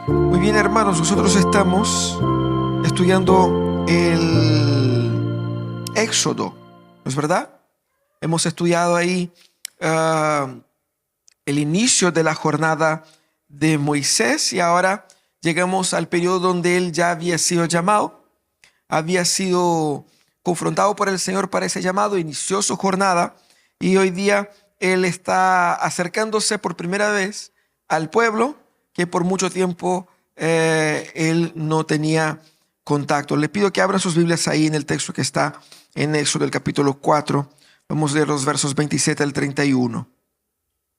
Muy bien, hermanos, nosotros estamos estudiando el Éxodo, ¿no es verdad? Hemos estudiado ahí el inicio de la jornada de Moisés y ahora llegamos al periodo donde él ya había sido llamado, había sido confrontado por el Señor para ese llamado, inició su jornada y hoy día él está acercándose por primera vez al pueblo que por mucho tiempo él no tenía contacto. Le pido que abran sus Biblias ahí en el texto que está en Éxodo, el capítulo 4. Vamos a leer los versos 27 al 31.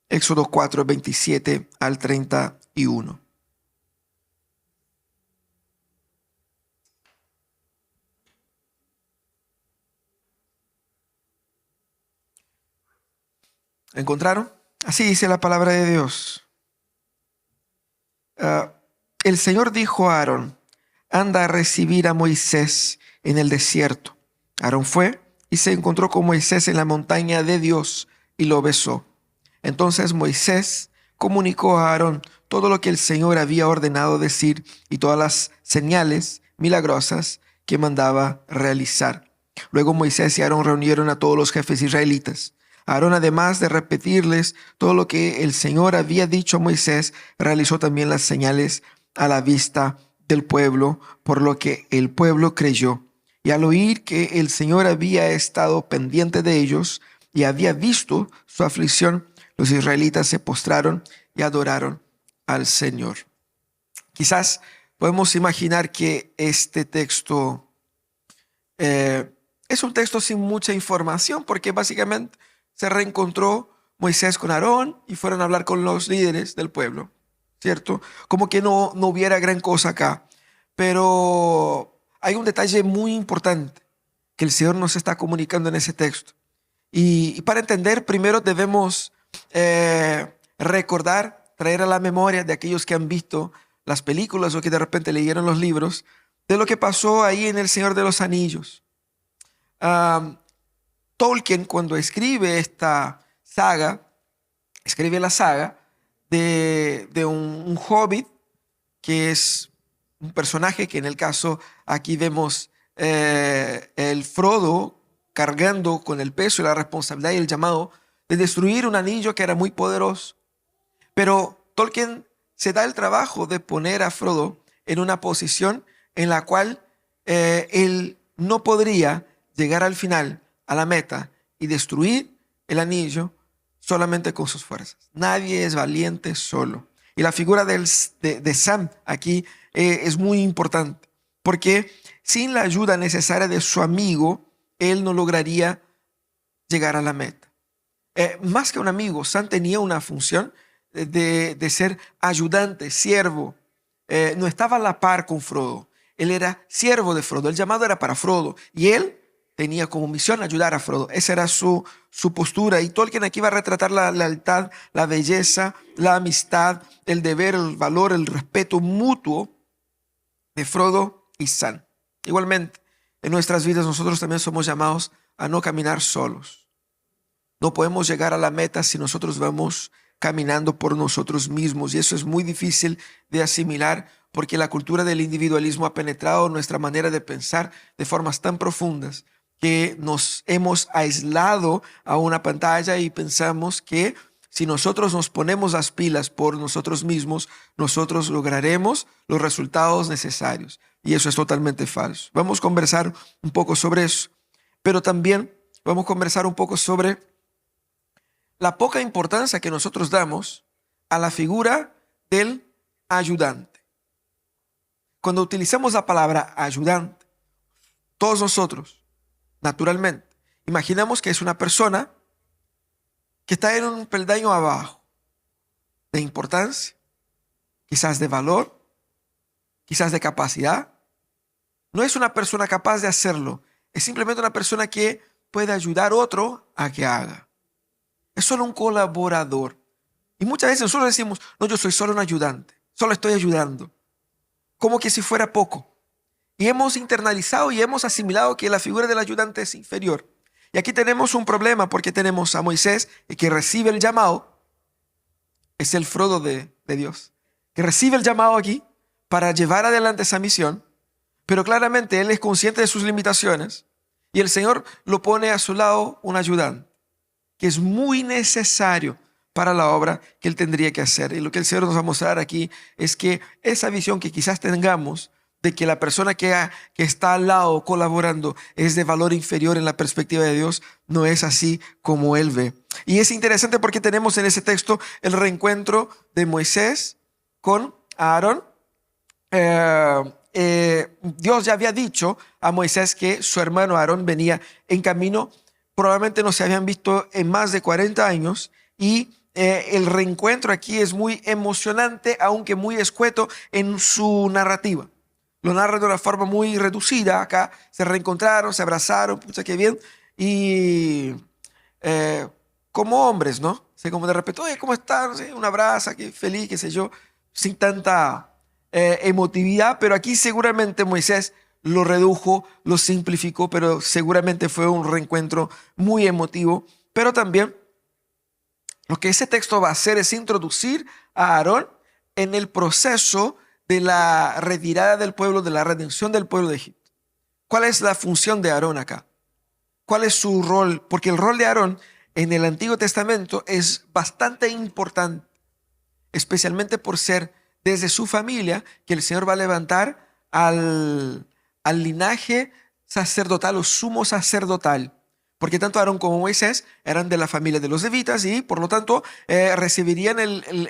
Éxodo 4, 27 al 31. ¿Encontraron? Así dice la palabra de Dios. El Señor dijo a Aarón: anda a recibir a Moisés en el desierto. Aarón fue y se encontró con Moisés en la montaña de Dios y lo besó. Entonces Moisés comunicó a Aarón todo lo que el Señor había ordenado decir y todas las señales milagrosas que mandaba realizar. Luego Moisés y Aarón reunieron a todos los jefes israelitas. Aarón, además de repetirles todo lo que el Señor había dicho a Moisés, realizó también las señales a la vista del pueblo, por lo que el pueblo creyó. Y al oír que el Señor había estado pendiente de ellos y había visto su aflicción, los israelitas se postraron y adoraron al Señor. Quizás podemos imaginar que este texto es un texto sin mucha información, porque básicamente se reencontró Moisés con Aarón y fueron a hablar con los líderes del pueblo, ¿cierto? Como que no hubiera gran cosa acá. Pero hay un detalle muy importante que el Señor nos está comunicando en ese texto. Y para entender, primero debemos recordar, traer a la memoria de aquellos que han visto las películas o que de repente leyeron los libros, de lo que pasó ahí en El Señor de los Anillos. Tolkien, cuando escribe esta saga, escribe la saga de un hobbit que es un personaje que en el caso aquí vemos el Frodo cargando con el peso y la responsabilidad y el llamado de destruir un anillo que era muy poderoso. Pero Tolkien se da el trabajo de poner a Frodo en una posición en la cual él no podría llegar al final, a la meta, y destruir el anillo solamente con sus fuerzas. Nadie es valiente solo. Y la figura de Sam aquí es muy importante, porque sin la ayuda necesaria de su amigo, él no lograría llegar a la meta. Más que un amigo, Sam tenía una función de ser ayudante, siervo. No estaba a la par con Frodo. Él era siervo de Frodo. El llamado era para Frodo. Y él tenía como misión ayudar a Frodo. Esa era su postura. Y Tolkien aquí va a retratar la lealtad, la belleza, la amistad, el deber, el valor, el respeto mutuo de Frodo y Sam. Igualmente, en nuestras vidas nosotros también somos llamados a no caminar solos. No podemos llegar a la meta si nosotros vamos caminando por nosotros mismos, y eso es muy difícil de asimilar porque la cultura del individualismo ha penetrado nuestra manera de pensar de formas tan profundas que nos hemos aislado a una pantalla y pensamos que si nosotros nos ponemos las pilas por nosotros mismos, nosotros lograremos los resultados necesarios. Y eso es totalmente falso. Vamos a conversar un poco sobre eso, pero también vamos a conversar un poco sobre la poca importancia que nosotros damos a la figura del ayudante. Cuando utilizamos la palabra ayudante, todos nosotros, naturalmente, imaginamos que es una persona que está en un peldaño abajo de importancia, quizás de valor, quizás de capacidad. No es una persona capaz de hacerlo, es simplemente una persona que puede ayudar a otro a que haga. Es solo un colaborador. Y muchas veces nosotros decimos: no, yo soy solo un ayudante, solo estoy ayudando, como que si fuera poco. Y hemos internalizado y hemos asimilado que la figura del ayudante es inferior. Y aquí tenemos un problema, porque tenemos a Moisés, que recibe el llamado. Es el Frodo de Dios, que recibe el llamado aquí, para llevar adelante esa misión, pero claramente él es consciente de sus limitaciones y el Señor lo pone a su lado un ayudante que es muy necesario para la obra que él tendría que hacer. Y lo que el Señor nos va a mostrar aquí es que esa visión que quizás tengamos de que la persona que está al lado colaborando es de valor inferior en la perspectiva de Dios, no es así como él ve. Y es interesante porque tenemos en ese texto el reencuentro de Moisés con Aarón. Dios ya había dicho a Moisés que su hermano Aarón venía en camino. Probablemente no se habían visto en más de 40 años y el reencuentro aquí es muy emocionante, aunque muy escueto en su narrativa. Lo narra de una forma muy reducida. Acá se reencontraron, se abrazaron, pucha, qué bien. Y como hombres, ¿no? O sea, como de repente, oye, ¿cómo están? No sé, un abrazo, qué feliz, qué sé yo, sin tanta emotividad. Pero aquí seguramente Moisés lo redujo, lo simplificó, pero seguramente fue un reencuentro muy emotivo. Pero también lo que ese texto va a hacer es introducir a Aarón en el proceso de la retirada del pueblo, de la redención del pueblo de Egipto. ¿Cuál es la función de Aarón acá? ¿Cuál es su rol? Porque el rol de Aarón en el Antiguo Testamento es bastante importante, especialmente por ser desde su familia que el Señor va a levantar al linaje sacerdotal o sumo sacerdotal. Porque tanto Aarón como Moisés eran de la familia de los levitas y por lo tanto recibirían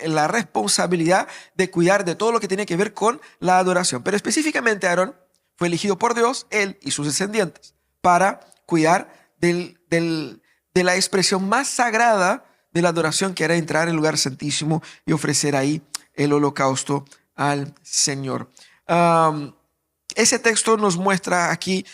la responsabilidad de cuidar de todo lo que tiene que ver con la adoración. Pero específicamente Aarón fue elegido por Dios, él y sus descendientes, para cuidar de la expresión más sagrada de la adoración, que era entrar en el lugar santísimo y ofrecer ahí el holocausto al Señor. Ese texto nos muestra aquí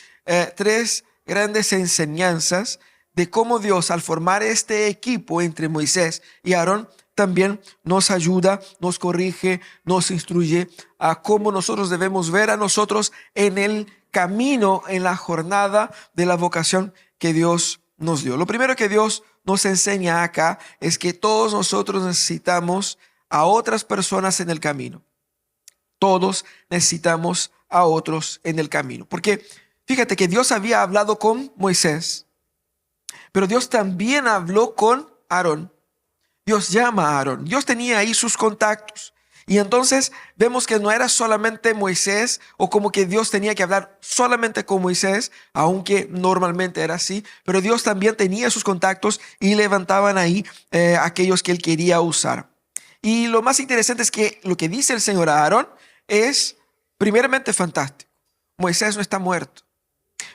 tres grandes enseñanzas de cómo Dios, al formar este equipo entre Moisés y Aarón, también nos ayuda, nos corrige, nos instruye a cómo nosotros debemos ver a nosotros en el camino, en la jornada de la vocación que Dios nos dio. Lo primero que Dios nos enseña acá es que todos nosotros necesitamos a otras personas en el camino. Todos necesitamos a otros en el camino. Porque fíjate que Dios había hablado con Moisés, pero Dios también habló con Aarón. Dios llama a Aarón. Dios tenía ahí sus contactos. Y entonces vemos que no era solamente Moisés o como que Dios tenía que hablar solamente con Moisés, aunque normalmente era así, pero Dios también tenía sus contactos y levantaban ahí aquellos que él quería usar. Y lo más interesante es que lo que dice el Señor a Aarón es primeramente fantástico. Moisés no está muerto.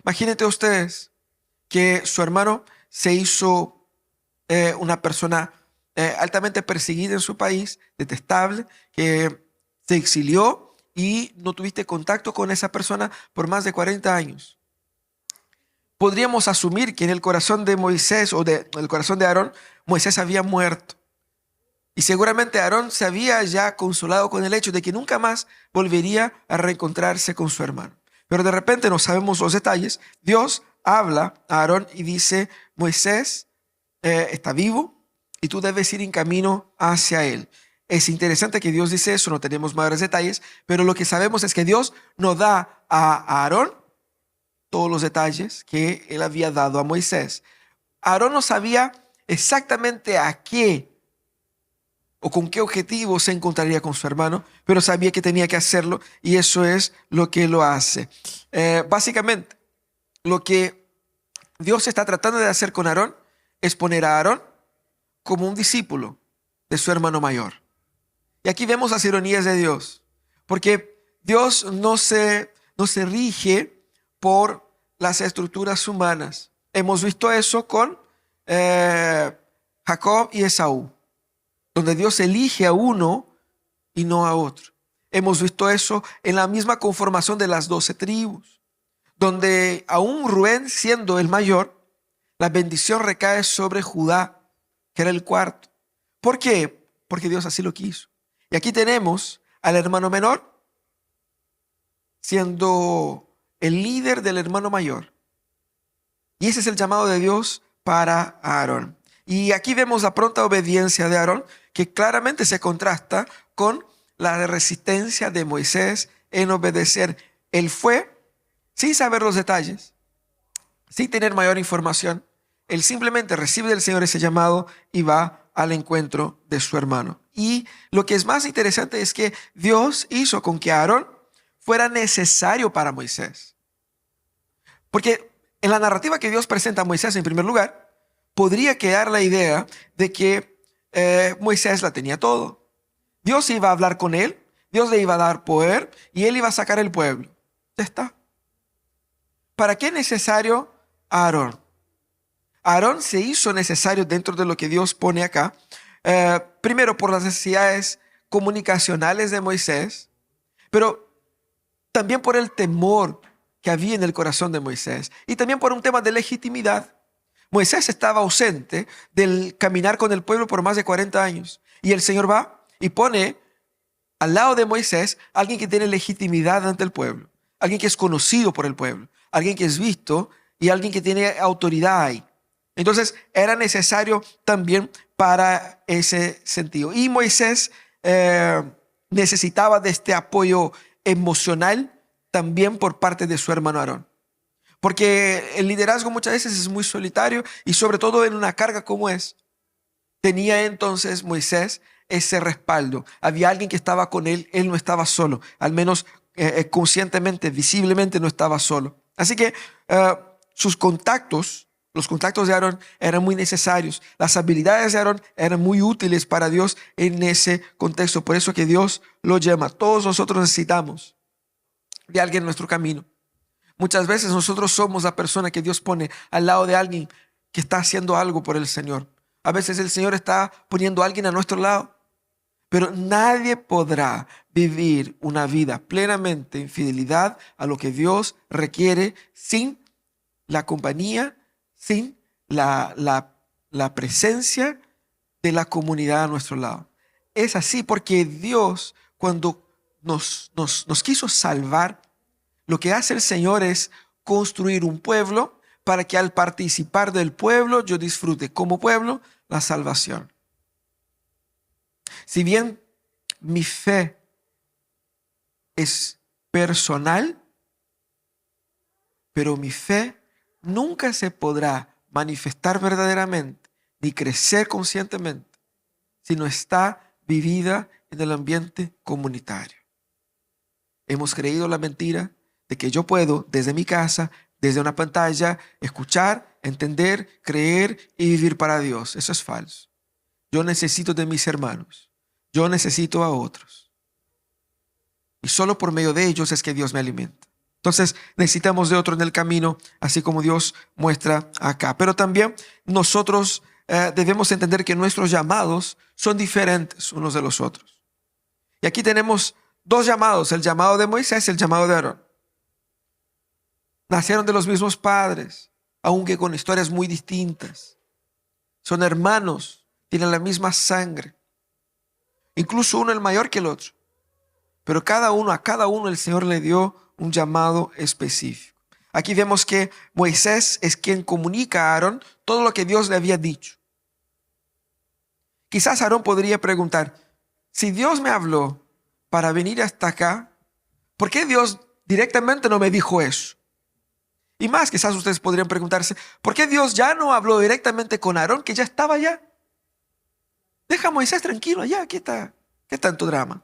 Imagínense ustedes que su hermano se hizo una persona altamente perseguida en su país, detestable, que se exilió y no tuviste contacto con esa persona por más de 40 años. Podríamos asumir que en el corazón de Moisés o en el corazón de Aarón, Moisés había muerto. Y seguramente Aarón se había ya consolado con el hecho de que nunca más volvería a reencontrarse con su hermano. Pero de repente no sabemos los detalles. Dios habla a Aarón y dice, Moisés está vivo y tú debes ir en camino hacia él. Es interesante que Dios dice eso, no tenemos mayores detalles, pero lo que sabemos es que Dios nos da a Aarón todos los detalles que él había dado a Moisés. Aarón no sabía exactamente a qué o con qué objetivo se encontraría con su hermano, pero sabía que tenía que hacerlo y eso es lo que lo hace. Básicamente, lo que Dios está tratando de hacer con Aarón es poner a Aarón como un discípulo de su hermano mayor. Y aquí vemos las ironías de Dios, porque Dios no se rige por las estructuras humanas. Hemos visto eso con Jacob y Esaú, donde Dios elige a uno y no a otro. Hemos visto eso en la misma conformación de las 12 tribus, donde aún Rubén, siendo el mayor, la bendición recae sobre Judá, que era el cuarto. ¿Por qué? Porque Dios así lo quiso. Y aquí tenemos al hermano menor siendo el líder del hermano mayor. Y ese es el llamado de Dios para Aarón. Y aquí vemos la pronta obediencia de Aarón, que claramente se contrasta con la resistencia de Moisés en obedecer. Él fue sin saber los detalles, sin tener mayor información. Él simplemente recibe del Señor ese llamado y va al encuentro de su hermano. Y lo que es más interesante es que Dios hizo con que Aarón fuera necesario para Moisés. Porque en la narrativa que Dios presenta a Moisés en primer lugar, podría quedar la idea de que Moisés la tenía todo. Dios iba a hablar con él, Dios le iba a dar poder y él iba a sacar el pueblo. Ya está. ¿Para qué es necesario Aarón? Aarón se hizo necesario dentro de lo que Dios pone acá. Primero por las necesidades comunicacionales de Moisés, pero también por el temor que había en el corazón de Moisés y también por un tema de legitimidad. Moisés estaba ausente del caminar con el pueblo por más de 40 años y el Señor va y pone al lado de Moisés alguien que tiene legitimidad ante el pueblo, alguien que es conocido por el pueblo, alguien que es visto y alguien que tiene autoridad ahí. Entonces era necesario también para ese sentido. Y Moisés necesitaba de este apoyo emocional también por parte de su hermano Aarón. Porque el liderazgo muchas veces es muy solitario y sobre todo en una carga como es. Tenía entonces Moisés ese respaldo. Había alguien que estaba con él, él no estaba solo. Al menos conscientemente, visiblemente no estaba solo. Así que sus contactos, los contactos de Aarón eran muy necesarios. Las habilidades de Aarón eran muy útiles para Dios en ese contexto. Por eso que Dios lo llama. Todos nosotros necesitamos de alguien en nuestro camino. Muchas veces nosotros somos la persona que Dios pone al lado de alguien que está haciendo algo por el Señor. A veces el Señor está poniendo a alguien a nuestro lado. Pero nadie podrá vivir una vida plenamente en fidelidad a lo que Dios requiere sin la compañía, sin la presencia de la comunidad a nuestro lado. Es así porque Dios, cuando nos quiso salvar, lo que hace el Señor es construir un pueblo para que al participar del pueblo yo disfrute como pueblo la salvación. Si bien mi fe es personal, pero mi fe nunca se podrá manifestar verdaderamente ni crecer conscientemente si no está vivida en el ambiente comunitario. Hemos creído la mentira de que yo puedo desde mi casa, desde una pantalla, escuchar, entender, creer y vivir para Dios. Eso es falso. Yo necesito de mis hermanos. Yo necesito a otros. Y solo por medio de ellos es que Dios me alimenta. Entonces necesitamos de otro en el camino, así como Dios muestra acá. Pero también nosotros debemos entender que nuestros llamados son diferentes unos de los otros. Y aquí tenemos dos llamados, el llamado de Moisés y el llamado de Aarón. Nacieron de los mismos padres, aunque con historias muy distintas. Son hermanos, tienen la misma sangre. Incluso uno es mayor que el otro. Pero a cada uno el Señor le dio un llamado específico. Aquí vemos que Moisés es quien comunica a Aarón todo lo que Dios le había dicho. Quizás Aarón podría preguntar, si Dios me habló para venir hasta acá, ¿por qué Dios directamente no me dijo eso? Y más, quizás ustedes podrían preguntarse, ¿por qué Dios ya no habló directamente con Aarón, que ya estaba allá? Deja a Moisés tranquilo allá, ¿qué tanto drama?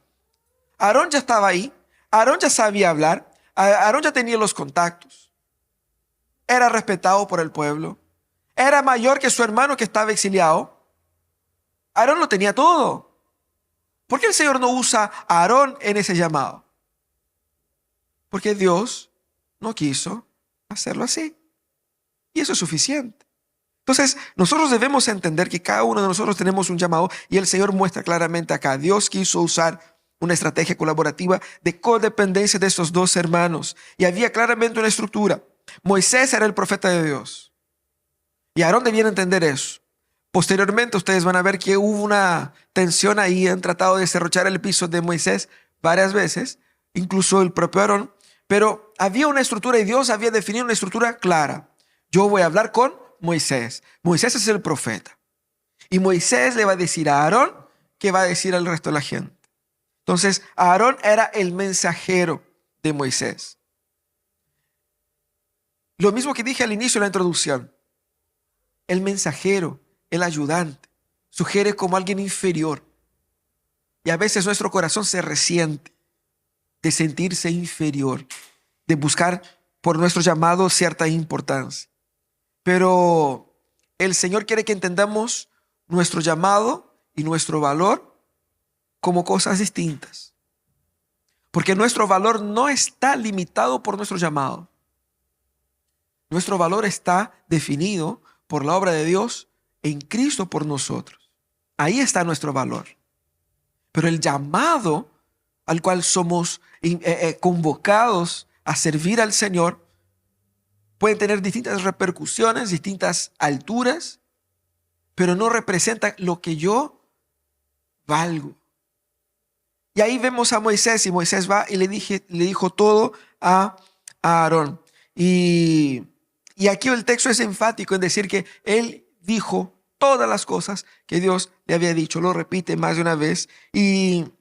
Aarón ya estaba ahí, Aarón ya sabía hablar, Aarón ya tenía los contactos, era respetado por el pueblo, era mayor que su hermano que estaba exiliado. Aarón lo tenía todo. ¿Por qué el Señor no usa a Aarón en ese llamado? Porque Dios no quiso hacerlo así. Y eso es suficiente. Entonces, nosotros debemos entender que cada uno de nosotros tenemos un llamado y el Señor muestra claramente acá. Dios quiso usar una estrategia colaborativa de codependencia de estos dos hermanos. Y había claramente una estructura. Moisés era el profeta de Dios. Y Aarón debía entender eso. Posteriormente, ustedes van a ver que hubo una tensión ahí. Han tratado de serrochar el piso de Moisés varias veces, incluso el propio Aarón. Pero había una estructura y Dios había definido una estructura clara. Yo voy a hablar con Moisés. Moisés es el profeta. Y Moisés le va a decir a Aarón qué va a decir al resto de la gente. Entonces, Aarón era el mensajero de Moisés. Lo mismo que dije al inicio de la introducción. El mensajero, el ayudante, sugiere como alguien inferior. Y a veces nuestro corazón se resiente de sentirse inferior, de buscar por nuestro llamado cierta importancia. Pero el Señor quiere que entendamos nuestro llamado y nuestro valor como cosas distintas. Porque nuestro valor no está limitado por nuestro llamado. Nuestro valor está definido por la obra de Dios en Cristo por nosotros. Ahí está nuestro valor. Pero el llamado al cual somos convocados a servir al Señor puede tener distintas repercusiones, distintas alturas, pero no representa lo que yo valgo. Y ahí vemos a Moisés, y Moisés va y le dijo todo a Aarón. Y aquí el texto es enfático en decir que él dijo todas las cosas que Dios le había dicho. Lo repite más de una vez. Y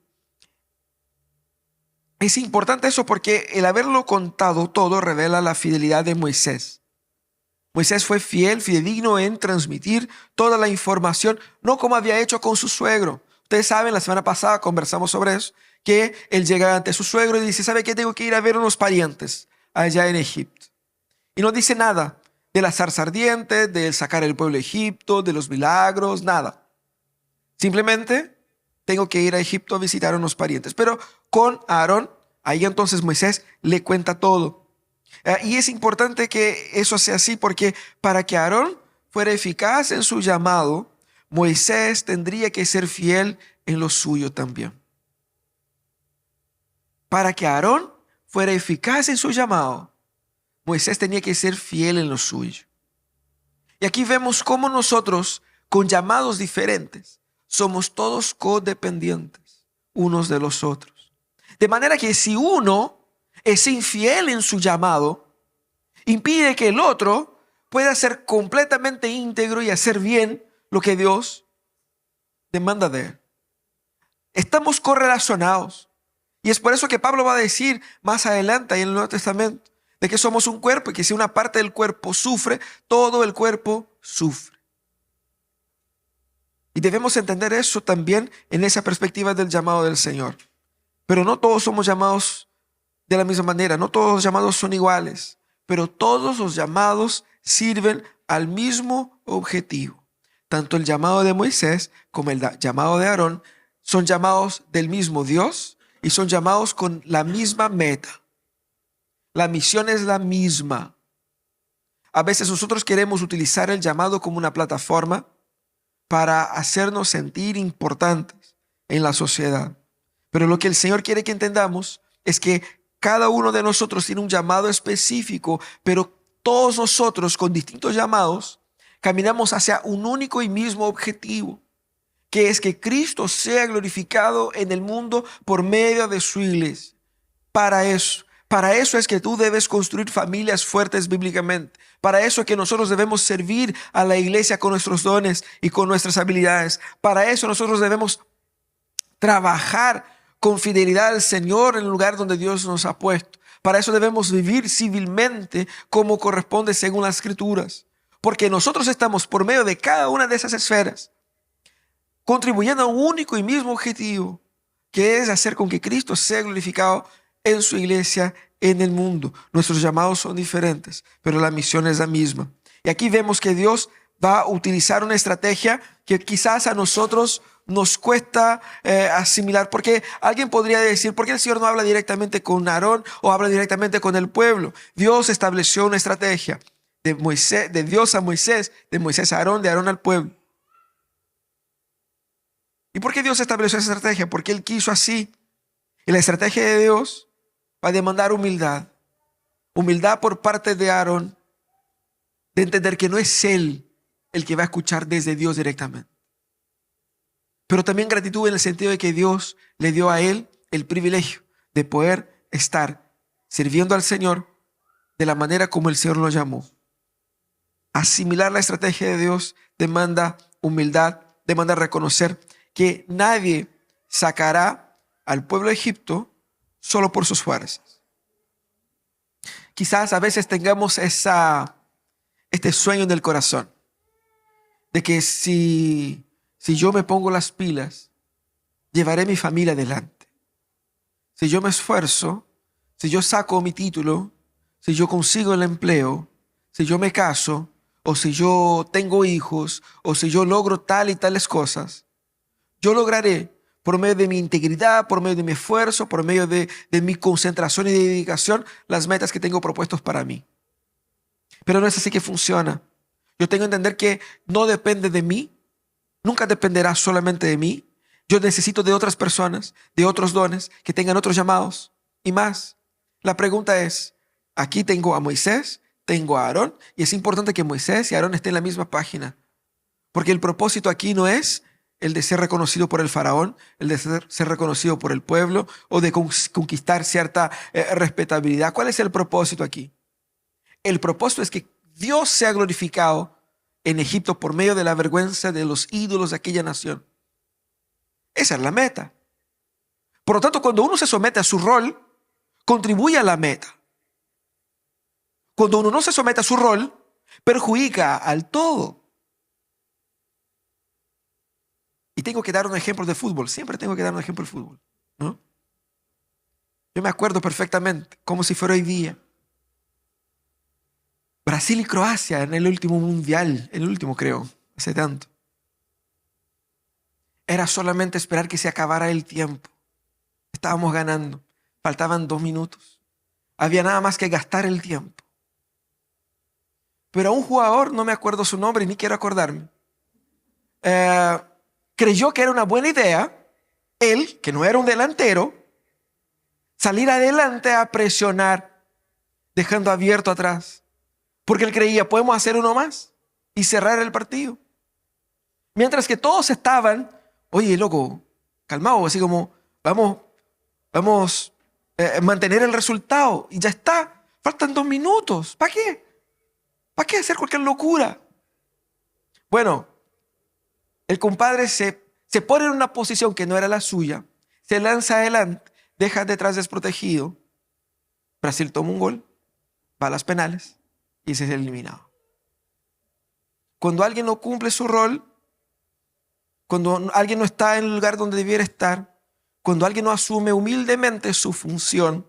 es importante eso porque el haberlo contado todo revela la fidelidad de Moisés. Moisés fue fiel, fidedigno en transmitir toda la información, no como había hecho con su suegro. Ustedes saben, la semana pasada conversamos sobre eso, que él llega ante su suegro y dice, ¿sabe qué? Tengo que ir a ver unos parientes allá en Egipto. Y no dice nada de la zarza ardiente, de sacar el pueblo de Egipto, de los milagros, nada. Simplemente tengo que ir a Egipto a visitar a unos parientes. Pero con Aarón, ahí entonces Moisés le cuenta todo. Y es importante que eso sea así porque para que Aarón fuera eficaz en su llamado, Moisés tendría que ser fiel en lo suyo también. Para que Aarón fuera eficaz en su llamado, Moisés tenía que ser fiel en lo suyo. Y aquí vemos cómo nosotros, con llamados diferentes, somos todos codependientes unos de los otros. De manera que si uno es infiel en su llamado, impide que el otro pueda ser completamente íntegro y hacer bien lo que Dios demanda de él. Estamos correlacionados. Y es por eso que Pablo va a decir más adelante ahí en el Nuevo Testamento de que somos un cuerpo y que si una parte del cuerpo sufre, todo el cuerpo sufre. Y debemos entender eso también en esa perspectiva del llamado del Señor. Pero no todos somos llamados de la misma manera, no todos los llamados son iguales, pero todos los llamados sirven al mismo objetivo. Tanto el llamado de Moisés como el llamado de Aarón son llamados del mismo Dios y son llamados con la misma meta. La misión es la misma. A veces nosotros queremos utilizar el llamado como una plataforma para hacernos sentir importantes en la sociedad. Pero lo que el Señor quiere que entendamos es que cada uno de nosotros tiene un llamado específico, pero todos nosotros con distintos llamados caminamos hacia un único y mismo objetivo, que es que Cristo sea glorificado en el mundo por medio de su iglesia. Para eso es que tú debes construir familias fuertes bíblicamente. Para eso es que nosotros debemos servir a la iglesia con nuestros dones y con nuestras habilidades. Para eso nosotros debemos trabajar con fidelidad al Señor en el lugar donde Dios nos ha puesto. Para eso debemos vivir civilmente como corresponde según las Escrituras. Porque nosotros estamos por medio de cada una de esas esferas contribuyendo a un único y mismo objetivo, que es hacer con que Cristo sea glorificado en su iglesia, en el mundo. Nuestros llamados son diferentes, pero la misión es la misma. Y aquí vemos que Dios va a utilizar una estrategia que quizás a nosotros nos cuesta asimilar, porque alguien podría decir, ¿por qué el Señor no habla directamente con Aarón o habla directamente con el pueblo? Dios estableció una estrategia de Dios a Moisés, de Moisés a Aarón, de Aarón al pueblo. ¿Y por qué Dios estableció esa estrategia? Porque Él quiso así. Y la estrategia de Dios va a demandar humildad. Humildad por parte de Aarón, de entender que no es él el que va a escuchar desde Dios directamente. Pero también gratitud en el sentido de que Dios le dio a él el privilegio de poder estar sirviendo al Señor de la manera como el Señor lo llamó. Asimilar la estrategia de Dios demanda humildad, demanda reconocer que nadie sacará al pueblo de Egipto solo por sus fuerzas. Quizás a veces tengamos este sueño en el corazón de que si yo me pongo las pilas, llevaré mi familia adelante. Si yo me esfuerzo, si yo saco mi título, si yo consigo el empleo, si yo me caso, o si yo tengo hijos, o si yo logro tal y tales cosas, yo lograré por medio de mi integridad, por medio de mi esfuerzo, por medio de mi concentración y dedicación, las metas que tengo propuestos para mí. Pero no es así que funciona. Yo tengo que entender que no depende de mí, nunca dependerá solamente de mí. Yo necesito de otras personas, de otros dones, que tengan otros llamados y más. La pregunta es, aquí tengo a Moisés, tengo a Aarón, y es importante que Moisés y Aarón estén en la misma página. Porque el propósito aquí no es el de ser reconocido por el faraón, el de ser reconocido por el pueblo o de conquistar cierta respetabilidad. ¿Cuál es el propósito aquí? El propósito es que Dios sea glorificado en Egipto por medio de la vergüenza de los ídolos de aquella nación. Esa es la meta. Por lo tanto, cuando uno se somete a su rol, contribuye a la meta. Cuando uno no se somete a su rol, perjudica al todo. Y tengo que dar un ejemplo de fútbol. Siempre tengo que dar un ejemplo de fútbol, ¿no? Yo me acuerdo perfectamente, como si fuera hoy día. Brasil y Croacia en el último mundial, el último creo, hace tanto. Era solamente esperar que se acabara el tiempo. Estábamos ganando. Faltaban 2 minutos. Había nada más que gastar el tiempo. Pero a un jugador, no me acuerdo su nombre ni quiero acordarme, creyó que era una buena idea, él, que no era un delantero, salir adelante a presionar, dejando abierto atrás. Porque él creía, podemos hacer uno más y cerrar el partido. Mientras que todos estaban, oye, loco, calmado, así como, vamos a mantener el resultado. Y ya está, faltan 2 minutos. ¿Para qué? ¿Para qué hacer cualquier locura? Bueno, el compadre se pone en una posición que no era la suya, se lanza adelante, deja detrás desprotegido. Brasil toma un gol, va a las penales y se es eliminado. Cuando alguien no cumple su rol, cuando alguien no está en el lugar donde debiera estar, cuando alguien no asume humildemente su función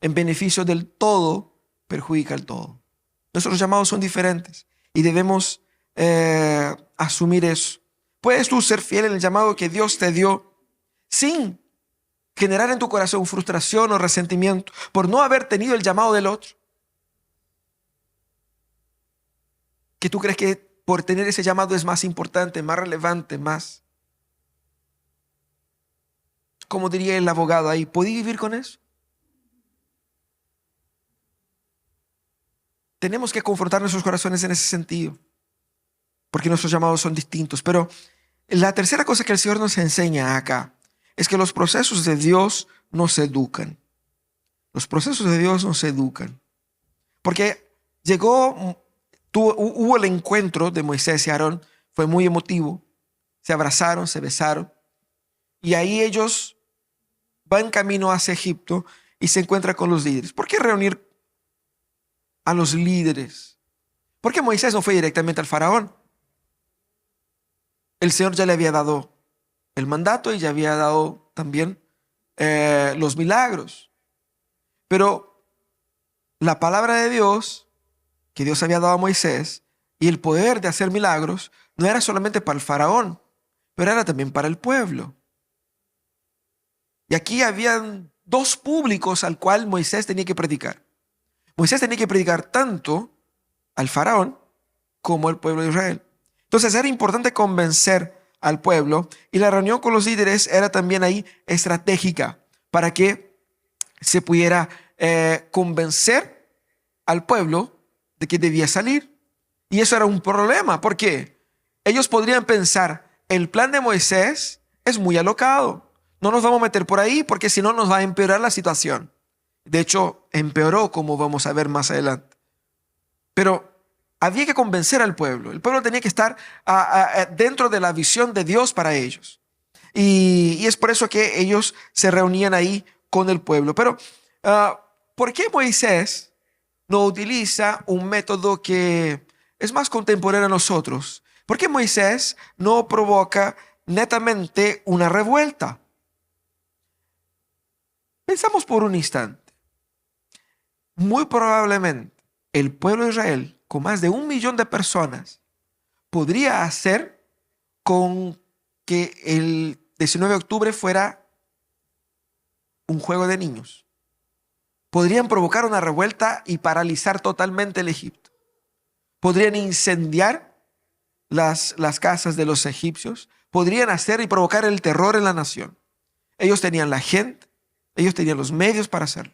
en beneficio del todo, perjudica al todo. Nuestros llamados son diferentes y debemos asumir eso. Puedes tú ser fiel en el llamado que Dios te dio sin generar en tu corazón frustración o resentimiento por no haber tenido el llamado del otro. Que tú crees que por tener ese llamado es más importante, más relevante, más. Como diría el abogado ahí, ¿podí vivir con eso? Tenemos que confrontar nuestros corazones en ese sentido, porque nuestros llamados son distintos. Pero la tercera cosa que el Señor nos enseña acá es que los procesos de Dios nos educan. Los procesos de Dios nos educan. Porque hubo el encuentro de Moisés y Aarón, fue muy emotivo. Se abrazaron, se besaron. Y ahí ellos van camino hacia Egipto y se encuentran con los líderes. ¿Por qué reunir a los líderes? ¿Por qué Moisés no fue directamente al faraón? El Señor ya le había dado el mandato y ya había dado también los milagros. Pero la palabra de Dios, que Dios había dado a Moisés, y el poder de hacer milagros, no era solamente para el faraón, pero era también para el pueblo. Y aquí habían 2 públicos al cual Moisés tenía que predicar. Moisés tenía que predicar tanto al faraón como al pueblo de Israel. Entonces era importante convencer al pueblo y la reunión con los líderes era también ahí estratégica para que se pudiera convencer al pueblo de que debía salir. Y eso era un problema porque ellos podrían pensar, el plan de Moisés es muy alocado. No nos vamos a meter por ahí porque si no nos va a empeorar la situación. De hecho, empeoró, como vamos a ver más adelante. Pero había que convencer al pueblo. El pueblo tenía que estar dentro de la visión de Dios para ellos. Y es por eso que ellos se reunían ahí con el pueblo. Pero, ¿por qué Moisés no utiliza un método que es más contemporáneo a nosotros? ¿Por qué Moisés no provoca netamente una revuelta? Pensamos por un instante. Muy probablemente el pueblo de Israel, con más de 1 millón de personas, podría hacer con que el 19 de octubre fuera un juego de niños. Podrían provocar una revuelta y paralizar totalmente el Egipto. Podrían incendiar las casas de los egipcios. Podrían hacer y provocar el terror en la nación. Ellos tenían la gente, ellos tenían los medios para hacerlo.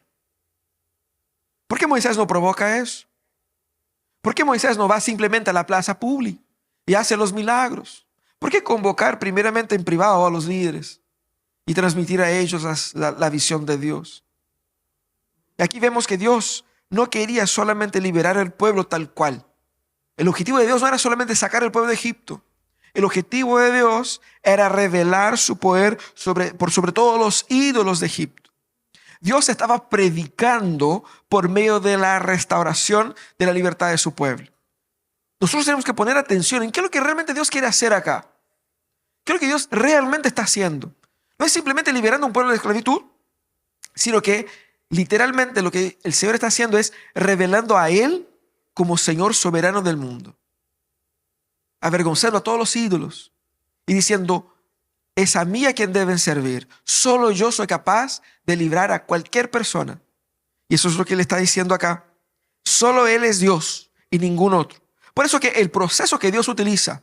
¿Por qué Moisés no provoca eso? ¿Por qué Moisés no va simplemente a la plaza pública y hace los milagros? ¿Por qué convocar primeramente en privado a los líderes y transmitir a ellos la visión de Dios? Y aquí vemos que Dios no quería solamente liberar al pueblo tal cual. El objetivo de Dios no era solamente sacar al pueblo de Egipto. El objetivo de Dios era revelar su poder por sobre todos los ídolos de Egipto. Dios estaba predicando por medio de la restauración de la libertad de su pueblo. Nosotros tenemos que poner atención en qué es lo que realmente Dios quiere hacer acá. ¿Qué es lo que Dios realmente está haciendo? No es simplemente liberando a un pueblo de esclavitud, sino que literalmente lo que el Señor está haciendo es revelando a Él como Señor soberano del mundo. Avergonzando a todos los ídolos y diciendo: es a mí a quien deben servir. Solo yo soy capaz de librar a cualquier persona. Y eso es lo que Él está diciendo acá. Solo Él es Dios y ningún otro. Por eso que el proceso que Dios utiliza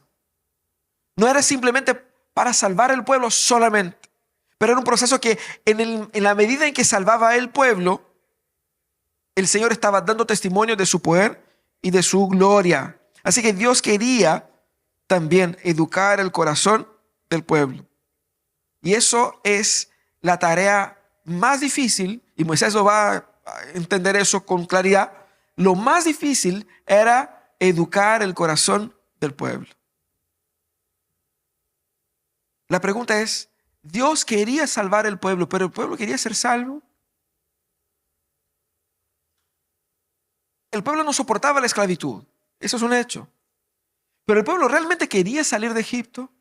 no era simplemente para salvar el pueblo solamente, pero era un proceso que en la medida en que salvaba el pueblo, el Señor estaba dando testimonio de su poder y de su gloria. Así que Dios quería también educar el corazón del pueblo. Y eso es la tarea más difícil, y Moisés lo va a entender eso con claridad. Lo más difícil era educar el corazón del pueblo. La pregunta es, Dios quería salvar el pueblo, pero el pueblo quería ser salvo. El pueblo no soportaba la esclavitud, eso es un hecho. Pero el pueblo realmente quería salir de Egipto.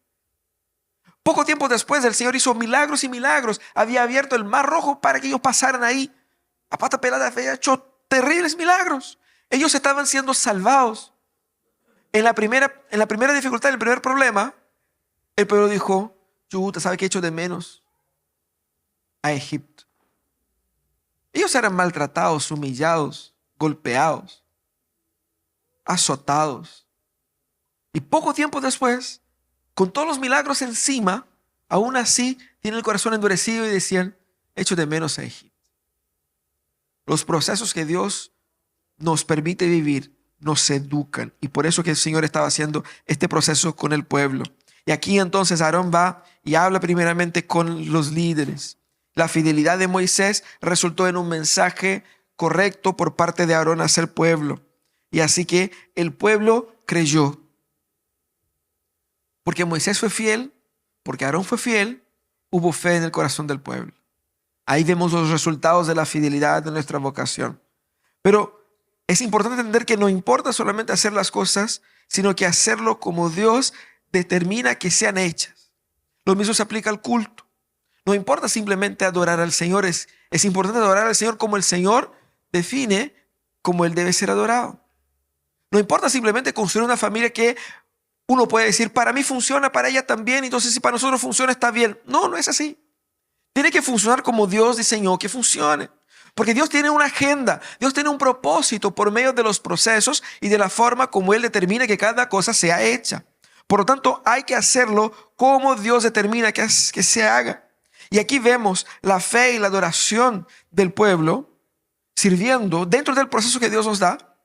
Poco tiempo después, el Señor hizo milagros y milagros. Había abierto el mar rojo para que ellos pasaran ahí. A pata pelada había hecho terribles milagros. Ellos estaban siendo salvados. En la primera dificultad, en el primer problema, el pueblo dijo: chuta, ¿sabe qué echo de menos? A Egipto. Ellos eran maltratados, humillados, golpeados, azotados. Y poco tiempo después, con todos los milagros encima, aún así tienen el corazón endurecido y decían: echo de menos a Egipto. Los procesos que Dios nos permite vivir nos educan, y por eso que el Señor estaba haciendo este proceso con el pueblo. Y aquí entonces Aarón va y habla primeramente con los líderes. La fidelidad de Moisés resultó en un mensaje correcto por parte de Aarón hacia el pueblo. Y así que el pueblo creyó. Porque Moisés fue fiel, porque Aarón fue fiel, hubo fe en el corazón del pueblo. Ahí vemos los resultados de la fidelidad de nuestra vocación. Pero es importante entender que no importa solamente hacer las cosas, sino que hacerlo como Dios determina que sean hechas. Lo mismo se aplica al culto. No importa simplemente adorar al Señor, es importante adorar al Señor como el Señor define como Él debe ser adorado. No importa simplemente construir una familia que uno puede decir: para mí funciona, para ella también, entonces si para nosotros funciona está bien. No, no es así. Tiene que funcionar como Dios diseñó que funcione. Porque Dios tiene una agenda, Dios tiene un propósito por medio de los procesos y de la forma como Él determina que cada cosa sea hecha. Por lo tanto, hay que hacerlo como Dios determina que se haga. Y aquí vemos la fe y la adoración del pueblo sirviendo dentro del proceso que Dios nos da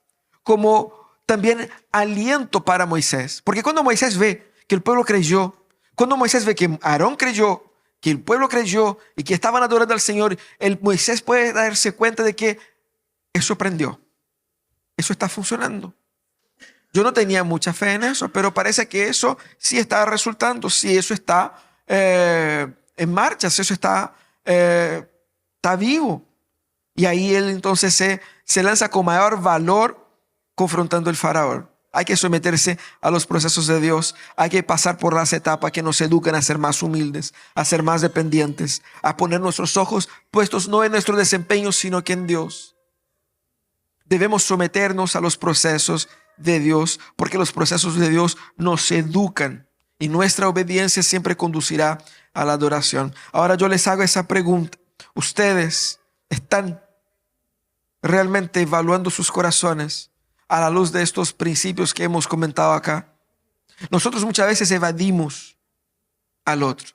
como también aliento para Moisés. Porque cuando Moisés ve que el pueblo creyó, cuando Moisés ve que Aarón creyó, que el pueblo creyó y que estaban adorando al Señor, Moisés puede darse cuenta de que eso prendió. Eso está funcionando. Yo no tenía mucha fe en eso, pero parece que eso sí está resultando, sí eso está en marcha, eso está vivo. Y ahí él entonces se lanza con mayor valor confrontando el faraón. Hay que someterse a los procesos de Dios. Hay que pasar por las etapas que nos educan a ser más humildes, a ser más dependientes, a poner nuestros ojos puestos no en nuestro desempeño, sino que en Dios. Debemos someternos a los procesos de Dios, porque los procesos de Dios nos educan y nuestra obediencia siempre conducirá a la adoración. Ahora yo les hago esa pregunta. ¿Ustedes están realmente evaluando sus corazones a la luz de estos principios que hemos comentado acá? Nosotros muchas veces evadimos al otro.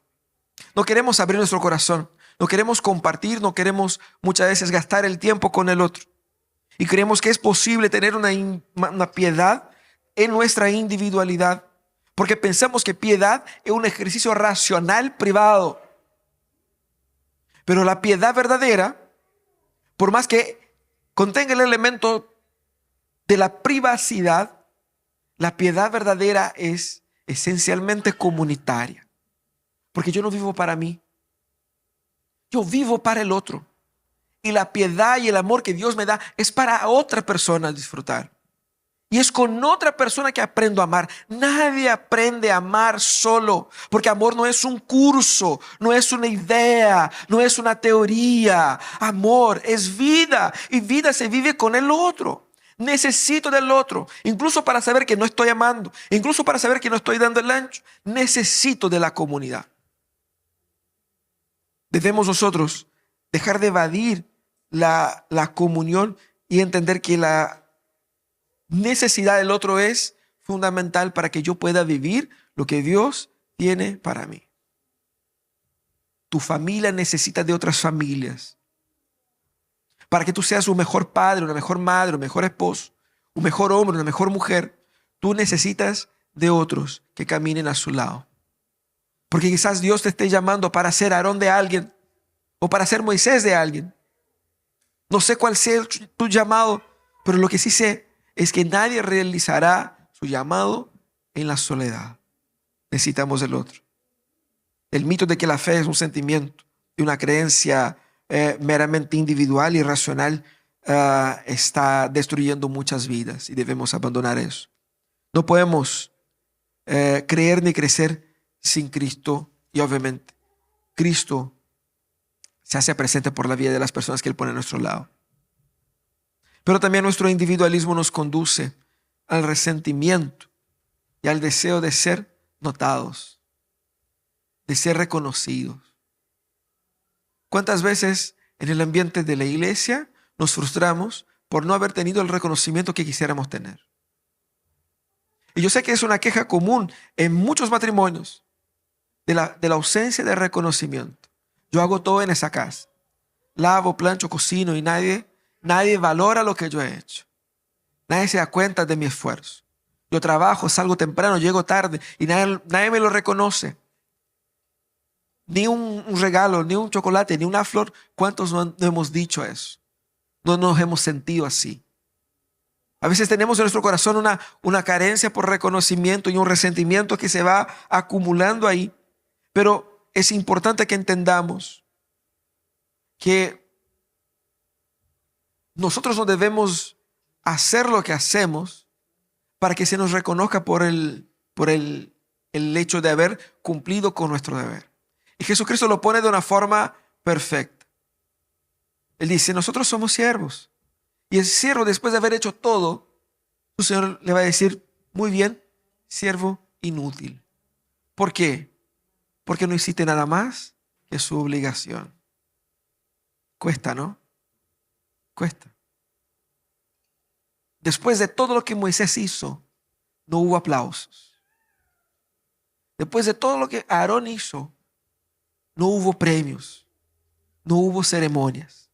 No queremos abrir nuestro corazón, no queremos compartir, no queremos muchas veces gastar el tiempo con el otro. Y creemos que es posible tener una piedad en nuestra individualidad, porque pensamos que piedad es un ejercicio racional privado. Pero la piedad verdadera, por más que contenga el elemento de la privacidad, la piedad verdadera es esencialmente comunitaria. Porque yo no vivo para mí, yo vivo para el otro. Y la piedad y el amor que Dios me da es para otra persona disfrutar. Y es con otra persona que aprendo a amar. Nadie aprende a amar solo, porque amor no es un curso, no es una idea, no es una teoría. Amor es vida, y vida se vive con el otro. Necesito del otro, incluso para saber que no estoy amando, incluso para saber que no estoy dando el ancho. Necesito de la comunidad. Debemos nosotros dejar de evadir la comunión y entender que la necesidad del otro es fundamental para que yo pueda vivir lo que Dios tiene para mí. Tu familia necesita de otras familias. Para que tú seas un mejor padre, una mejor madre, un mejor esposo, un mejor hombre, una mejor mujer, tú necesitas de otros que caminen a su lado. Porque quizás Dios te esté llamando para ser Aarón de alguien o para ser Moisés de alguien. No sé cuál sea tu llamado, pero lo que sí sé es que nadie realizará su llamado en la soledad. Necesitamos del otro. El mito de que la fe es un sentimiento y una creencia meramente individual y racional está destruyendo muchas vidas y debemos abandonar eso. No podemos creer ni crecer sin Cristo, y obviamente Cristo se hace presente por la vida de las personas que Él pone a nuestro lado. Pero también nuestro individualismo nos conduce al resentimiento y al deseo de ser notados, de ser reconocidos. ¿Cuántas veces en el ambiente de la iglesia nos frustramos por no haber tenido el reconocimiento que quisiéramos tener? Y yo sé que es una queja común en muchos matrimonios de la ausencia de reconocimiento. Yo hago todo en esa casa. Lavo, plancho, cocino y nadie valora lo que yo he hecho. Nadie se da cuenta de mi esfuerzo. Yo trabajo, salgo temprano, llego tarde y nadie me lo reconoce. Ni un regalo, ni un chocolate, ni una flor. ¿Cuántos no hemos dicho eso? No nos hemos sentido así. A veces tenemos en nuestro corazón una carencia por reconocimiento y un resentimiento que se va acumulando ahí. Pero es importante que entendamos que nosotros no debemos hacer lo que hacemos para que se nos reconozca por el hecho de haber cumplido con nuestro deber. Y Jesucristo lo pone de una forma perfecta. Él dice, nosotros somos siervos. Y el siervo, después de haber hecho todo, su Señor le va a decir, muy bien, siervo inútil. ¿Por qué? Porque no hiciste nada más que su obligación. Cuesta, ¿no? Cuesta. Después de todo lo que Moisés hizo, no hubo aplausos. Después de todo lo que Aarón hizo, no hubo premios, no hubo ceremonias.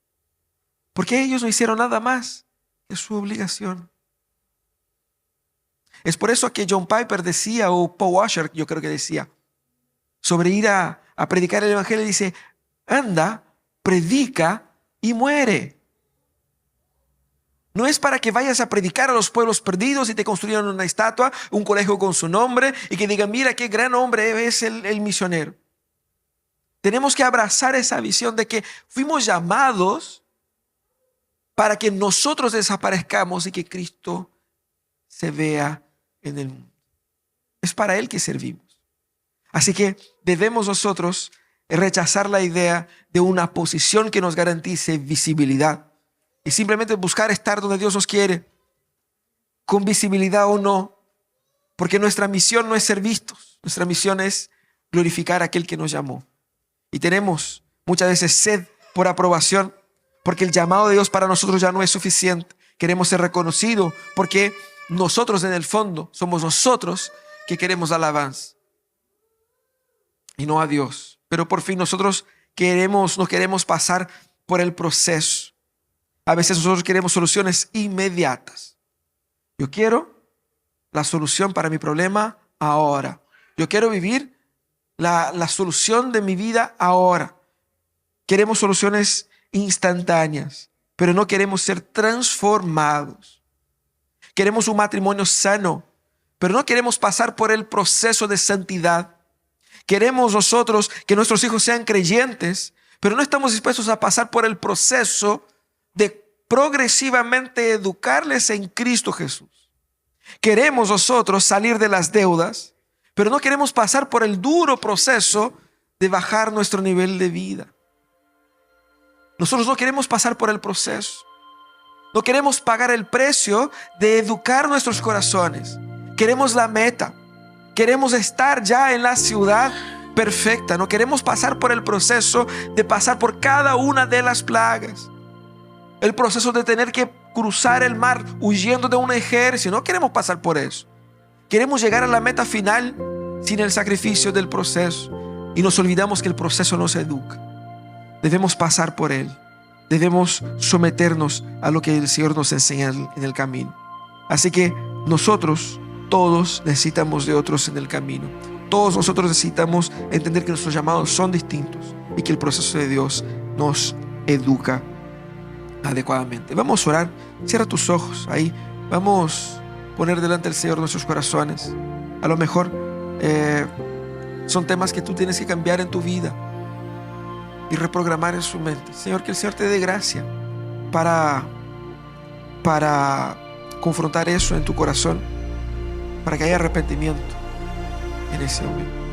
Porque ellos no hicieron nada más que su obligación. Es por eso que John Piper decía, o Paul Washer yo creo que decía, sobre ir a predicar el evangelio, dice, anda, predica y muere. No es para que vayas a predicar a los pueblos perdidos y te construyan una estatua, un colegio con su nombre y que digan, mira qué gran hombre es el misionero. Tenemos que abrazar esa visión de que fuimos llamados para que nosotros desaparezcamos y que Cristo se vea en el mundo. Es para Él que servimos. Así que debemos nosotros rechazar la idea de una posición que nos garantice visibilidad y simplemente buscar estar donde Dios nos quiere, con visibilidad o no, porque nuestra misión no es ser vistos, nuestra misión es glorificar a aquel que nos llamó. Y tenemos muchas veces sed por aprobación, porque el llamado de Dios para nosotros ya no es suficiente. Queremos ser reconocidos porque nosotros en el fondo somos nosotros que queremos alabanza y no a Dios. Pero por fin nosotros no queremos pasar por el proceso. A veces nosotros queremos soluciones inmediatas. Yo quiero la solución para mi problema ahora. Yo quiero vivir la solución de mi vida ahora. Queremos soluciones instantáneas, pero no queremos ser transformados. Queremos un matrimonio sano, pero no queremos pasar por el proceso de santidad. Queremos nosotros que nuestros hijos sean creyentes, pero no estamos dispuestos a pasar por el proceso de progresivamente educarles en Cristo Jesús. Queremos nosotros salir de las deudas, pero no queremos pasar por el duro proceso de bajar nuestro nivel de vida. Nosotros no queremos pasar por el proceso. No queremos pagar el precio de educar nuestros corazones. Queremos la meta. Queremos estar ya en la ciudad perfecta. No queremos pasar por el proceso de pasar por cada una de las plagas. El proceso de tener que cruzar el mar huyendo de un ejército. No queremos pasar por eso. Queremos llegar a la meta final sin el sacrificio del proceso. Y nos olvidamos que el proceso nos educa. Debemos pasar por él. Debemos someternos a lo que el Señor nos enseña en el camino. Así que nosotros todos necesitamos de otros en el camino. Todos nosotros necesitamos entender que nuestros llamados son distintos y que el proceso de Dios nos educa adecuadamente. Vamos a orar. Cierra tus ojos ahí. Vamos a poner delante del Señor nuestros corazones. A lo mejor son temas que tú tienes que cambiar en tu vida y reprogramar en su mente. Señor, que el Señor te dé gracia para confrontar eso en tu corazón, para que haya arrepentimiento en ese momento.